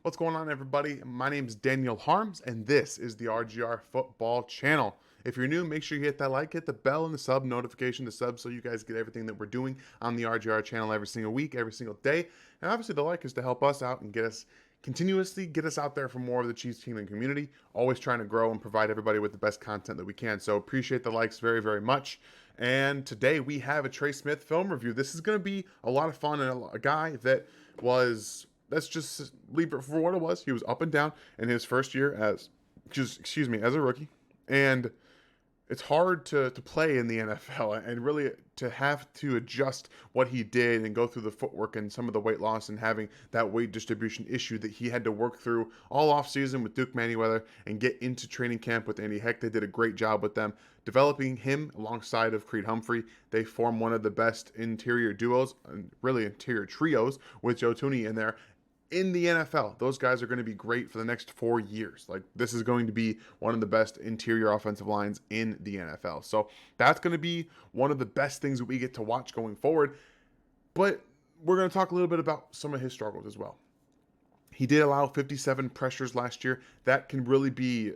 What's going on, everybody? My name is Daniel Harms, and this is the RGR Football Channel. If you're new, make sure you hit that like, hit the bell, and the sub notification to sub so you guys get everything that we're doing on the RGR channel every single week, every single day. And obviously, the like is to help us out and continuously get us out there for more of the Chiefs team and community. Always trying to grow and provide everybody with the best content that we can. So appreciate the likes very, very much. And today we have a Trey Smith film review. This is going to be a lot of fun, and a guy that was, let's just leave it for what it was. He was up and down in his first year as, as a rookie. And it's hard to play in the NFL and really to have to adjust what he did and go through the footwork and some of the weight loss and having that weight distribution issue that he had to work through all offseason with Duke Manyweather and get into training camp with Andy Heck. They did a great job with them developing him alongside of Creed Humphrey. They form one of the best interior duos, really interior trios, with Joe Thuney in there in the NFL. Those guys are going to be great for the next 4 years. Like, this is going to be one of the best interior offensive lines in the NFL. So that's going to be one of the best things that we get to watch going forward. But we're going to talk a little bit about some of his struggles as well. He did allow 57 pressures last year. That can really be,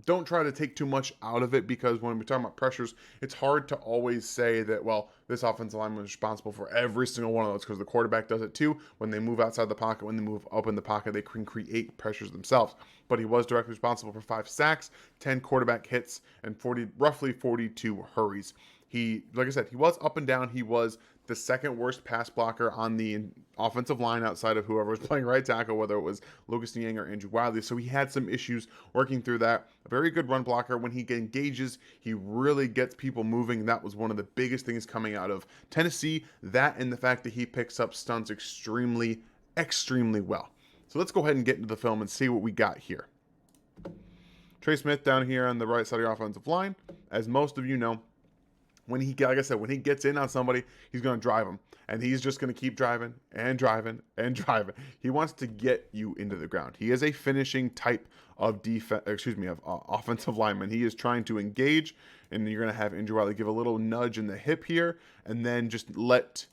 don't try to take too much out of it, because when we're talking about pressures, it's hard to always say that, well, this offensive lineman is responsible for every single one of those, because the quarterback does it too. When they move outside the pocket, when they move up in the pocket, they can create pressures themselves. But he was directly responsible for 5 sacks, 10 quarterback hits, and roughly 42 hurries. He, like I said, he was up and down. He was the second worst pass blocker on the offensive line outside of whoever was playing right tackle, whether it was Lucas Niang or Andrew Wiley. So he had some issues working through that. A very good run blocker. When he engages, he really gets people moving. That was one of the biggest things coming out of Tennessee. That and the fact that he picks up stunts extremely, extremely well. So let's go ahead and get into the film and see what we got here. Trey Smith down here on the right side of the offensive line. As most of you know, when he, like I said, when he gets in on somebody, he's going to drive them. And he's just going to keep driving and driving and driving. He wants to get you into the ground. He is a finishing type of offensive lineman. He is trying to engage, and you're going to have Andrew Wiley give a little nudge in the hip here, and then just let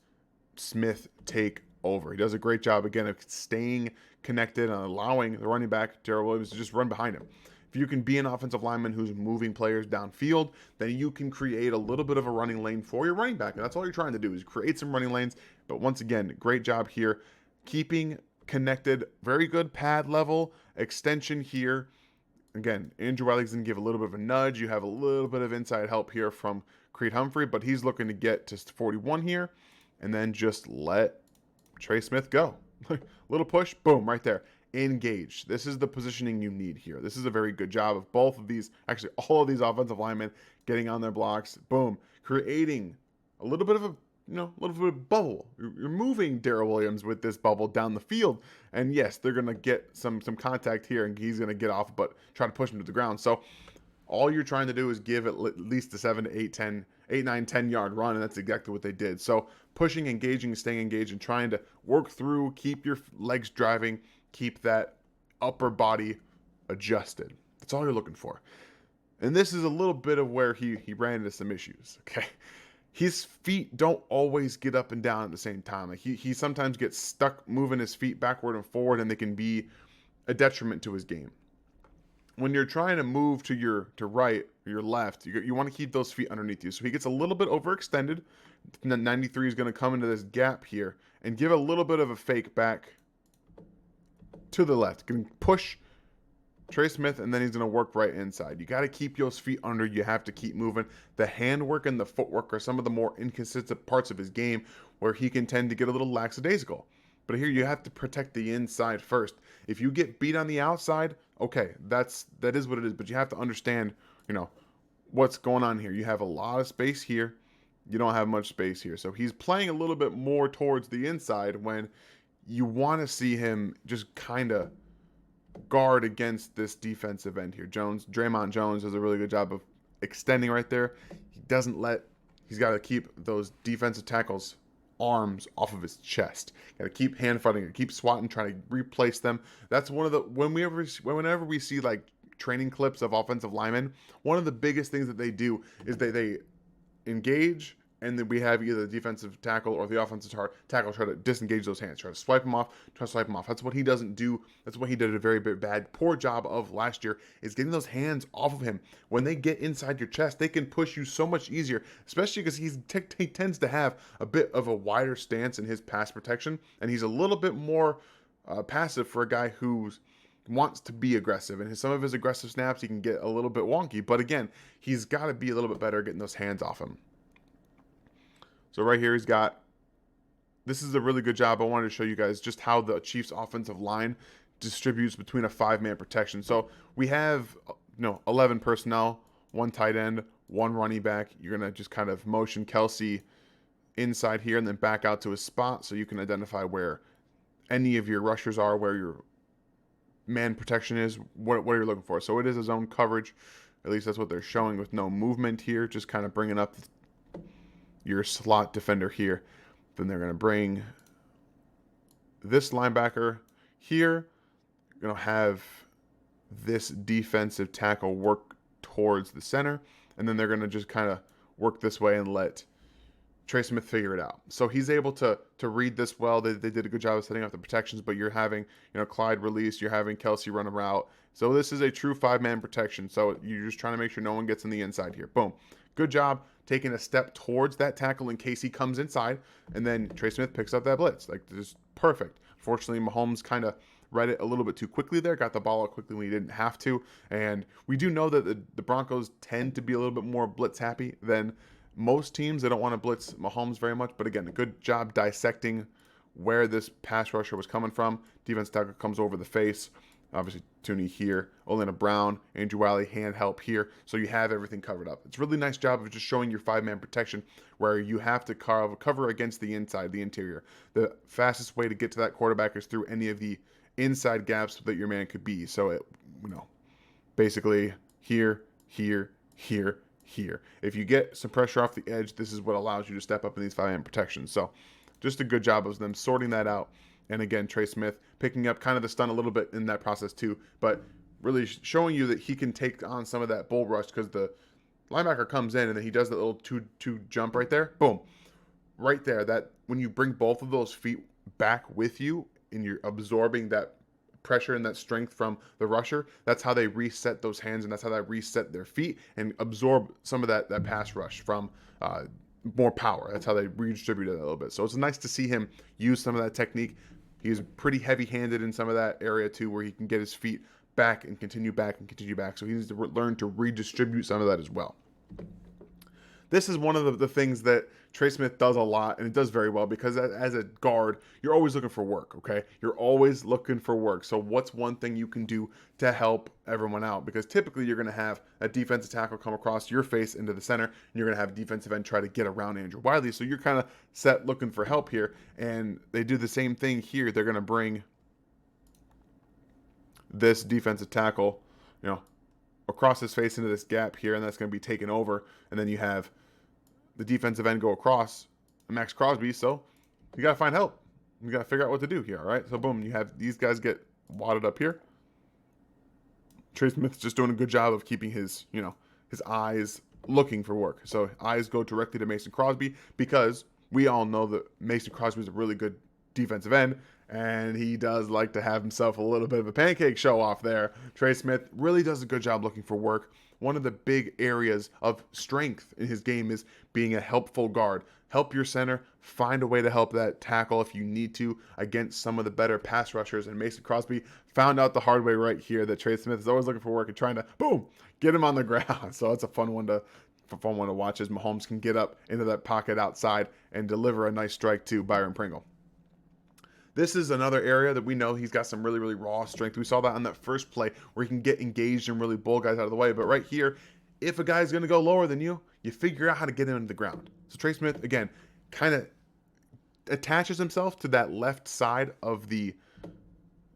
Smith take over. He does a great job, again, of staying connected and allowing the running back, Darrell Williams, to just run behind him. If you can be an offensive lineman who's moving players downfield, then you can create a little bit of a running lane for your running back. And that's all you're trying to do, is create some running lanes. But once again, great job here. Keeping connected, very good pad level, extension here. Again, Andrew Wiley's going to give a little bit of a nudge. You have a little bit of inside help here from Creed Humphrey, but he's looking to get to 41 here and then just let Trey Smith go. Little push, boom, right there. Engage. This is the positioning you need here. This is a very good job of both of these, actually all of these offensive linemen getting on their blocks. Boom, creating a little bit of a, little bit of bubble. You're moving Darrell Williams with this bubble down the field, and yes, they're gonna get some contact here, and he's gonna get off, but try to push him to the ground. So all you're trying to do is give it at least a 7 to 8, 9, 10 yard run, and that's exactly what they did. So pushing, engaging, staying engaged, and trying to work through, keep your legs driving, keep that upper body adjusted. That's all you're looking for. And this is a little bit of where he ran into some issues, okay? His feet don't always get up and down at the same time. Like he sometimes gets stuck moving his feet backward and forward, and they can be a detriment to his game. When you're trying to move to right or your left, you want to keep those feet underneath you. So he gets a little bit overextended. 93 is going to come into this gap here and give a little bit of a fake back to the left. Going to push Trey Smith, and then he's going to work right inside. You got to keep those feet under. You have to keep moving. The handwork and the footwork are some of the more inconsistent parts of his game where he can tend to get a little lackadaisical. But here you have to protect the inside first. If you get beat on the outside, okay, that is what it is. But you have to understand, what's going on here. You have a lot of space here. You don't have much space here. So he's playing a little bit more towards the inside when you want to see him just kind of guard against this defensive end here. Draymond Jones does a really good job of extending right there. He's got to keep those defensive tackles' arms off of his chest. Got to keep hand fighting, keep swatting, trying to replace them. That's one of the, whenever we see like training clips of offensive linemen, one of the biggest things that they do is they engage, and then we have either the defensive tackle or the offensive tackle try to disengage those hands, try to swipe them off, try to swipe them off. That's what he doesn't do. That's what he did a very bad, poor job of last year, is getting those hands off of him. When they get inside your chest, they can push you so much easier, especially because he tends to have a bit of a wider stance in his pass protection, and he's a little bit more passive for a guy who's wants to be aggressive, and some of his aggressive snaps he can get a little bit wonky, but again, he's got to be a little bit better at getting those hands off him. So right here this is a really good job. I wanted to show you guys just how the Chiefs offensive line distributes between a 5-man protection. So we have 11 personnel, 1 tight end, 1 running back. You're going to just kind of motion Kelsey inside here and then back out to his spot so you can identify where any of your rushers are, where your man protection is, what you're looking for. So it is a zone coverage. At least that's what they're showing with no movement here, just kind of bringing up your slot defender here. Then they're going to bring this linebacker here. You're going to have this defensive tackle work towards the center, and then they're going to just kind of work this way and let Trey Smith figure it out. So he's able to read this well. They did a good job of setting up the protections, but you're having Clyde release, you're having Kelsey run a route. So this is a true 5-man protection. So you're just trying to make sure no one gets on the inside here. Boom. Good job taking a step towards that tackle in case he comes inside, and then Trey Smith picks up that blitz. Like, this is perfect. Fortunately, Mahomes kind of read it a little bit too quickly there, got the ball out quickly when he didn't have to. And we do know that the Broncos tend to be a little bit more blitz happy than most teams. They don't want to blitz Mahomes very much, but again, a good job dissecting where this pass rusher was coming from. Defense tackle comes over the face. Obviously, Tooney here, Olena Brown, Andrew Wiley, hand help here. So you have everything covered up. It's a really nice job of just showing your 5-man protection where you have to cover against the inside, the interior. The fastest way to get to that quarterback is through any of the inside gaps that your man could be. So, basically here, here, here, here. If you get some pressure off the edge, this is what allows you to step up in these 5-man protections. So just a good job of them sorting that out. And again, Trey Smith picking up kind of the stun a little bit in that process too, but really showing you that he can take on some of that bull rush, because the linebacker comes in and then he does that little two jump right there. Boom. Right there. That when you bring both of those feet back with you and you're absorbing that pressure and that strength from the rusher, that's how they reset those hands, and that's how they reset their feet and absorb some of that pass rush from more power. That's how they redistribute it a little bit. So it's nice to see him use some of that technique. He's pretty heavy-handed in some of that area too, where he can get his feet back and continue back and continue back. So he needs to learn to redistribute some of that as well. This is one of the things that Trey Smith does a lot, and it does very well, because as a guard, you're always looking for work, okay? You're always looking for work. So what's one thing you can do to help everyone out? Because typically you're going to have a defensive tackle come across your face into the center, and you're going to have a defensive end try to get around Andrew Wiley. So you're kind of set looking for help here, and they do the same thing here. They're going to bring this defensive tackle, across his face into this gap here, and that's going to be taken over. And then you have the defensive end go across Max Crosby. So you got to find help. You got to figure out what to do here. All right. So boom, you have these guys get wadded up here. Trey Smith's just doing a good job of keeping his eyes looking for work. So eyes go directly to Mason Crosby, because we all know that Mason Crosby is a really good defensive end, and he does like to have himself a little bit of a pancake show off there. Trey Smith really does a good job looking for work. One of the big areas of strength in his game is being a helpful guard. Help your center, find a way to help that tackle if you need to against some of the better pass rushers. And Mason Crosby found out the hard way right here that Trey Smith is always looking for work and trying to, boom, get him on the ground. So it's a fun one to watch, as Mahomes can get up into that pocket outside and deliver a nice strike to Byron Pringle. This is another area that we know he's got some really, really raw strength. We saw that on that first play where he can get engaged and really bull guys out of the way. But right here, if a guy's going to go lower than you, you figure out how to get him into the ground. So Trey Smith, again, kind of attaches himself to that left side of the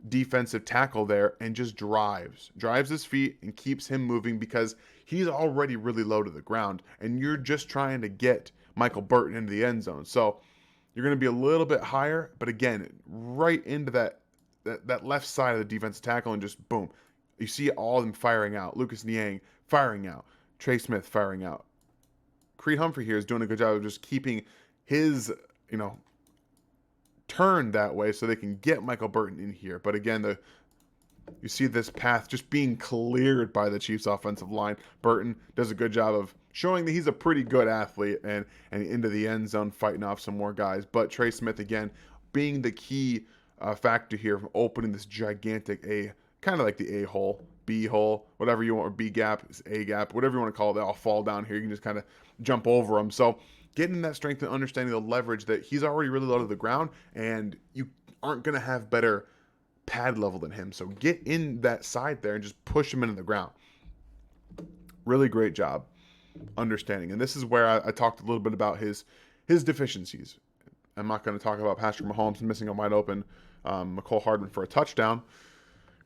defensive tackle there and just drives his feet and keeps him moving, because he's already really low to the ground, and you're just trying to get Michael Burton into the end zone. So you're going to be a little bit higher, but again, right into that left side of the defensive tackle, and just boom. You see all of them firing out. Lucas Niang firing out. Trey Smith firing out. Creed Humphrey here is doing a good job of just keeping his, you know, turn that way so they can get Michael Burton in here. But again, you see this path just being cleared by the Chiefs offensive line. Burton does a good job of showing that he's a pretty good athlete and into the end zone fighting off some more guys. But Trey Smith, again, being the key factor here from opening this gigantic kind of like the A-hole, B-hole, whatever you want, or B-gap, A-gap, whatever you want to call it. They all fall down here. You can just kind of jump over them. So getting that strength and understanding the leverage that he's already really low to the ground, and you aren't going to have better pad level than him. So get in that side there and just push him into the ground. Really great job understanding. And this is where I talked a little bit about his deficiencies. I'm not going to talk about Patrick Mahomes missing a wide open McCole Hardman for a touchdown,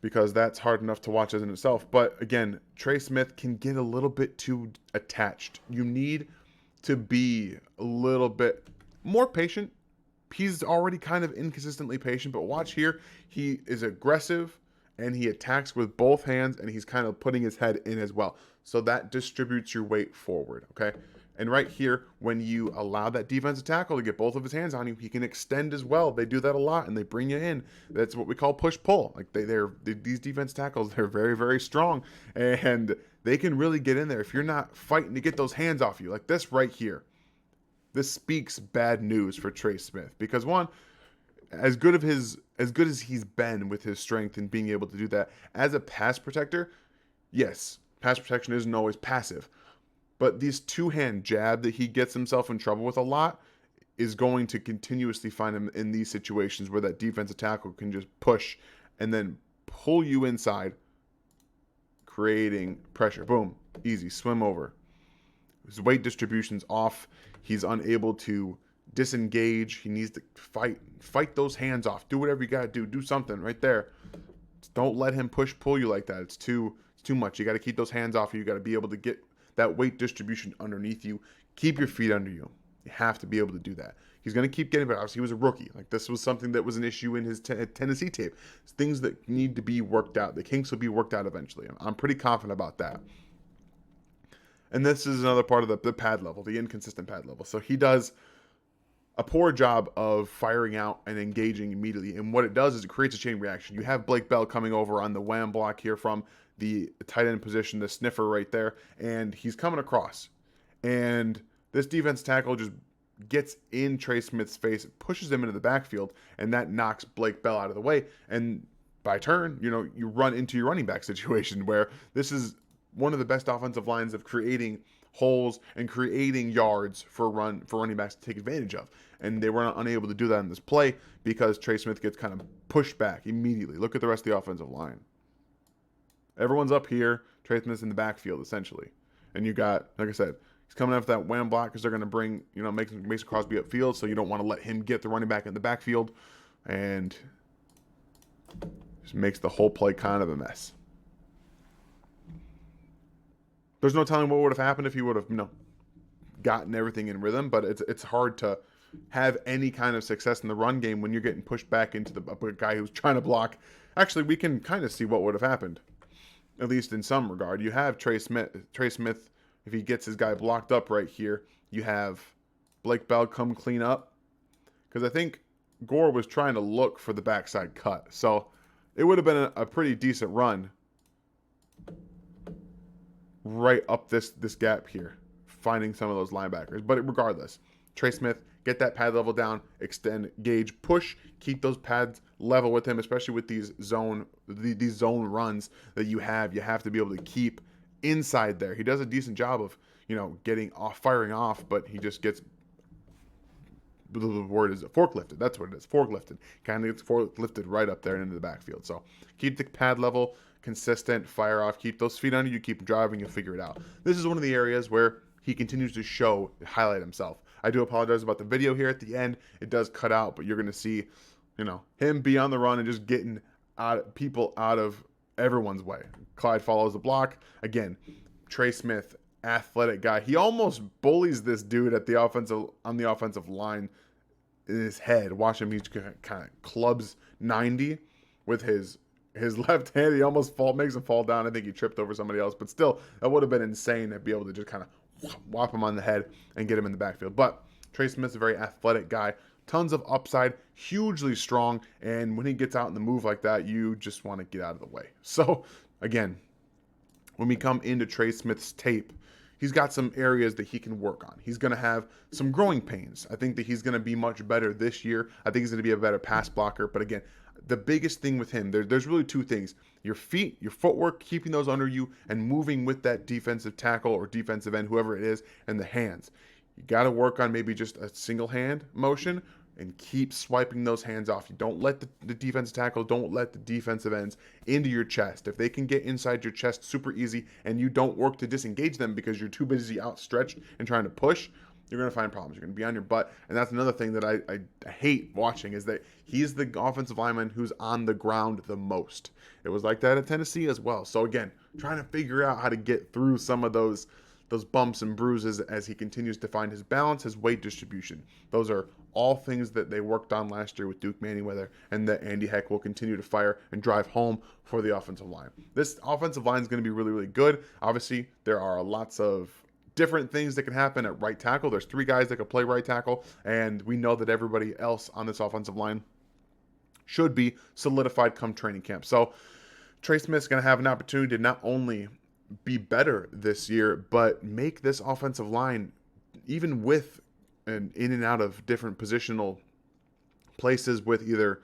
because that's hard enough to watch as in itself. But again, Trey Smith can get a little bit too attached. You need to be a little bit more patient. He's already kind of inconsistently patient, but watch here. He is aggressive and he attacks with both hands, and he's kind of putting his head in as well. So that distributes your weight forward, okay? And right here, when you allow that defensive tackle to get both of his hands on you, he can extend as well. They do that a lot, and they bring you in. That's what we call push-pull. Like these defense tackles, they're very, very strong, and they can really get in there if you're not fighting to get those hands off you. Like this right here. This speaks bad news for Trey Smith, because one, as good as he's been with his strength and being able to do that as a pass protector, yes, pass protection isn't always passive. But these two-hand jab that he gets himself in trouble with a lot is going to continuously find him in these situations where that defensive tackle can just push and then pull you inside, creating pressure. Boom. Easy. Swim over. His weight distribution's off. He's unable to disengage. He needs to fight those hands off. Do whatever you got to do. Do something right there. Just don't let him pull you like that. It's too much. You got to keep those hands off. You got to be able to get that weight distribution underneath you. Keep your feet under you. You have to be able to do that. He's going to keep getting better. Obviously, he was a rookie. Like, this was something that was an issue in his Tennessee tape. It's things that need to be worked out. The kinks will be worked out eventually. I'm pretty confident about that. And this is another part of the pad level, the inconsistent pad level. So he does a poor job of firing out and engaging immediately. And what it does is it creates a chain reaction. You have Blake Bell coming over on the wham block here from the tight end position, the sniffer right there, and he's coming across. And this defense tackle just gets in Trey Smith's face, pushes him into the backfield, and that knocks Blake Bell out of the way. And by turn, you run into your running back situation, where this is one of the best offensive lines of creating holes and creating yards for running backs to take advantage of. And they were unable to do that in this play because Trey Smith gets kind of pushed back immediately. Look at the rest of the offensive line. Everyone's up here. Trey Smith's in the backfield, essentially. And you got, like I said, he's coming after that wham block because they're going to bring, Mason Crosby upfield, so you don't want to let him get the running back in the backfield. And just makes the whole play kind of a mess. There's no telling what would have happened if he would have, gotten everything in rhythm, but it's hard to have any kind of success in the run game when you're getting pushed back into a guy who's trying to block. Actually, we can kind of see what would have happened, at least in some regard. You have Trey Smith, if he gets his guy blocked up right here, you have Blake Bell come clean up, because I think Gore was trying to look for the backside cut. So it would have been a pretty decent run right up this gap here, finding some of those linebackers. But regardless, Trey Smith, get that pad level down, extend, gauge, push, keep those pads level with him, especially with these zone runs that you have. You have to be able to keep inside there. He does a decent job of, firing off, but he just gets, the word is forklifted. That's what it is, forklifted. Kind of gets forklifted right up there into the backfield. So keep the pad level consistent, fire off, keep those feet under you, keep driving, you'll figure it out. This is one of the areas where he continues to highlight himself. I do apologize about the video here at the end. It does cut out, but you're going to see, him be on the run and just getting people out of everyone's way. Clyde follows the block. Again, Trey Smith, athletic guy. He almost bullies this dude on the offensive line in his head. Watch him. He kind of clubs 90 with his left hand. He almost makes him fall down. I think he tripped over somebody else, but still, that would have been insane to be able to just kind of whop him on the head and get him in the backfield. But Trey Smith's a very athletic guy, tons of upside, hugely strong, and when he gets out in the move like that, you just want to get out of the way. So again, when we come into Trey Smith's tape, he's got some areas that he can work on. He's going to have some growing pains. I think that he's going to be much better this year. I think he's going to be a better pass blocker. But again, the biggest thing with him, there's really two things. Your feet, your footwork, keeping those under you and moving with that defensive tackle or defensive end, whoever it is, and the hands. You got to work on maybe just a single hand motion and keep swiping those hands off. You don't let the defensive tackle, don't let the defensive ends into your chest. If they can get inside your chest super easy and you don't work to disengage them because you're too busy outstretched and trying to push, you're going to find problems. You're going to be on your butt. And that's another thing that I hate watching is that he's the offensive lineman who's on the ground the most. It was like that at Tennessee as well. So again, trying to figure out how to get through some of those bumps and bruises as he continues to find his balance, his weight distribution. Those are all things that they worked on last year with Duke Manyweather and that Andy Heck will continue to fire and drive home for the offensive line. This offensive line is going to be really, really good. Obviously, there are lots of different things that can happen at right tackle. There's 3 guys that can play right tackle, and we know that everybody else on this offensive line should be solidified come training camp. So Trey Smith's going to have an opportunity to not only be better this year, but make this offensive line, even with an in and out of different positional places with either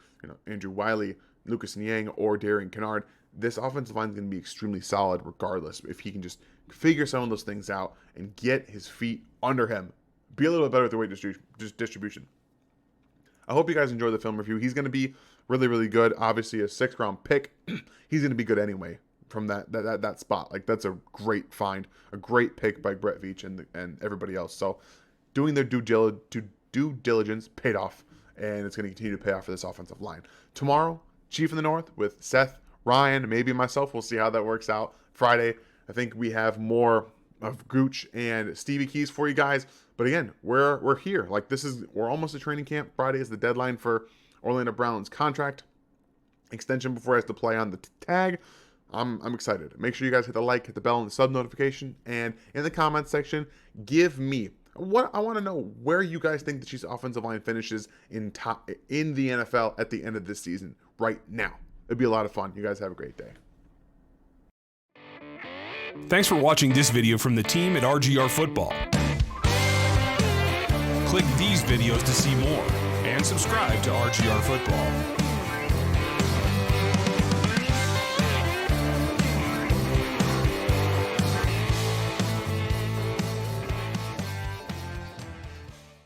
Andrew Wiley, Lucas Niang, or Darian Kennard, this offensive line is going to be extremely solid regardless if he can just figure some of those things out and get his feet under him. Be a little bit better with the weight distribution. I hope you guys enjoy the film review. He's going to be really, really good. Obviously, a 6th round pick. He's going to be good anyway from that spot. Like, that's a great find, a great pick by Brett Veach and everybody else. So doing their due diligence paid off, and it's going to continue to pay off for this offensive line. Tomorrow, Chief in the North with Seth, Ryan, maybe myself. We'll see how that works out. Friday, I think we have more of Gooch and Stevie Keys for you guys. But again, we're here. Like, we're almost at training camp. Friday is the deadline for Orlando Brown's contract extension before he has to play on the tag. I'm excited. Make sure you guys hit the like, hit the bell, and the sub notification. And in the comments section, give me what I want to know, where you guys think the Chiefs offensive line finishes in the NFL at the end of this season right now. It'd be a lot of fun. You guys have a great day. Thanks for watching this video from the team at RGR Football. Click these videos to see more and subscribe to RGR Football.